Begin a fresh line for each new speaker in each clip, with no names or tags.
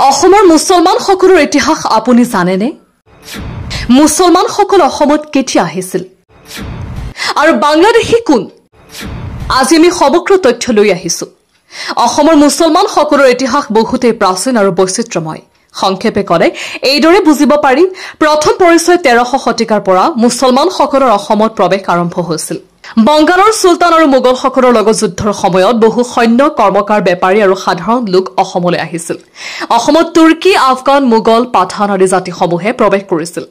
অসমৰ মুছলমানসকলৰ ইতিহাস আপুনি জানেনে? মুছলমানসকল অসমত কেতিয়া আহিছিল আৰু বাংলাদেশী কোন? আজি আমি সমগ্ৰ তথ্য লৈ আহিছো। অসমৰ মুছলমানসকলৰ ইতিহাস বহুতেই প্ৰাচীন আৰু বৈচিত্ৰ্যময়। সংক্ষেপে ক'লে এইদৰে বুজিব পাৰি, প্ৰথম পৰিচয় 1300 শতিকাৰ পৰা মুছলমানসকলৰ অসমত প্ৰৱেশ আৰম্ভ হৈছিল। বংগালৰ চুলতান আৰু মোগলসকলৰ লগত যুদ্ধৰ সময়ত বহু সৈন্য, কৰ্মকাৰ, বেপাৰী আৰু সাধাৰণ লোক অসমলৈ আহিছিল। অসমত তুৰ্কী, আফগান, মোগল, পাঠান আদি জাতিসমূহে প্ৰৱেশ কৰিছিল।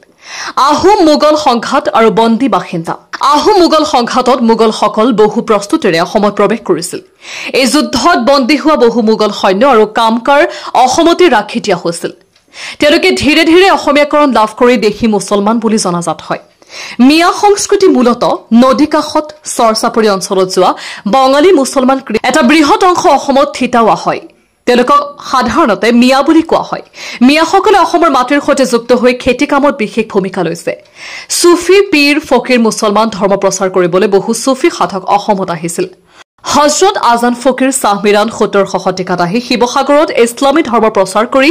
আহোম মোগল সংঘাত আৰু বন্দী বাসিন্দা। আহোম মোগল সংঘাতত মোগলসকল বহু প্ৰস্তুতিৰে অসমত প্ৰৱেশ কৰিছিল। এই যুদ্ধত বন্দী হোৱা বহু মোগল সৈন্য আৰু কামকাৰ অসমতে ৰাখি দিয়া হৈছিল। তেওঁলোকে ধীৰে ধীৰে অসমীয়াকৰণ লাভ কৰি দেশী মুছলমান বুলি জনাজাত হয়। মিয়া সংস্কৃতি মূলতঃ নদী কাষত চৰচাপৰি অঞ্চলত যোৱা বঙালী মুছলমান এটা বৃহৎ অংশ অসমত থিতাওৱা হয়। তেওঁলোকক সাধাৰণতে মিয়া বুলি কোৱা হয়। মিয়াসকলে অসমৰ মাটিৰ সৈতে যুক্ত হৈ খেতি কামত বিশেষ ভূমিকা লৈছে। চুফী, পীৰ, ফকীৰ মুছলমান ধৰ্ম প্ৰচাৰ কৰিবলৈ বহু চুফী সাধক অসমত আহিছিল। হজৰত আজান ফকীৰ শ্বাহ মিৰাণ 1700 শতিকাত আহি শিৱসাগৰত ইছলামী ধৰ্ম প্ৰচাৰ কৰি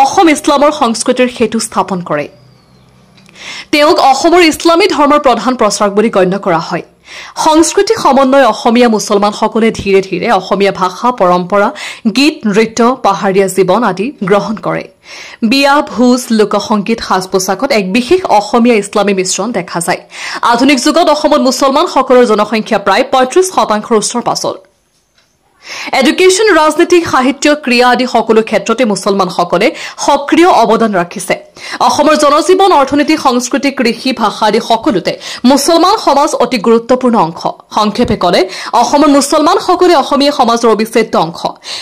অসম ইছলামৰ সংস্কৃতিৰ সেতু স্থাপন কৰে। তেওঁক অসমৰ ইছলামী ধৰ্মৰ প্ৰধান প্ৰচাৰক বুলি গণ্য কৰা হয়। সংস্কৃতি সমন্বয় অসমীয়া মুছলমানসকলে ধীৰে ধীৰে অসমীয়া ভাষা, পৰম্পৰা, গীত, নৃত্য, পাহাৰীয়া জীৱন আদি গ্ৰহণ কৰে। বিয়া, ভোজ, লোকসংগীত, সাজ পোছাকত এক বিশেষ অসমীয়া ইছলামী মিশ্ৰণ দেখা যায়। আধুনিক যুগত অসমত মুছলমানসকলৰ জনসংখ্যা প্ৰায় 35% ওচৰ-পাছৰ। এডুকেশ্যন, ৰাজনীতি, সাহিত্য, ক্ৰীড়া আদি সকলো ক্ষেত্ৰতে মুছলমানসকলে সক্ৰিয় অৱদান ৰাখিছে। অসমৰ জনজীৱন, অৰ্থনীতি, সংস্কৃতি, কৃষি, ভাষা আদি সকলোতে মুছলমান সমাজ অতি গুৰুত্বপূৰ্ণ অংশ। সংক্ষেপে ক'লে অসমৰ মুছলমানসকলে অসমীয়া সমাজৰ অবিচ্ছেদ্য অংশ।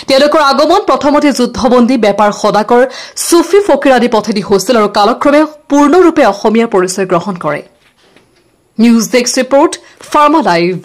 তেওঁলোকৰ আগমন প্ৰথমতে যুদ্ধবন্দী, বেপাৰ সদাগৰ, চুফী, ফকীৰ আদি পথেদি হৈছিল আৰু কালক্ৰমে পূৰ্ণৰূপে অসমীয়াৰ পৰিচয় গ্ৰহণ কৰে। News desk report, pharma live.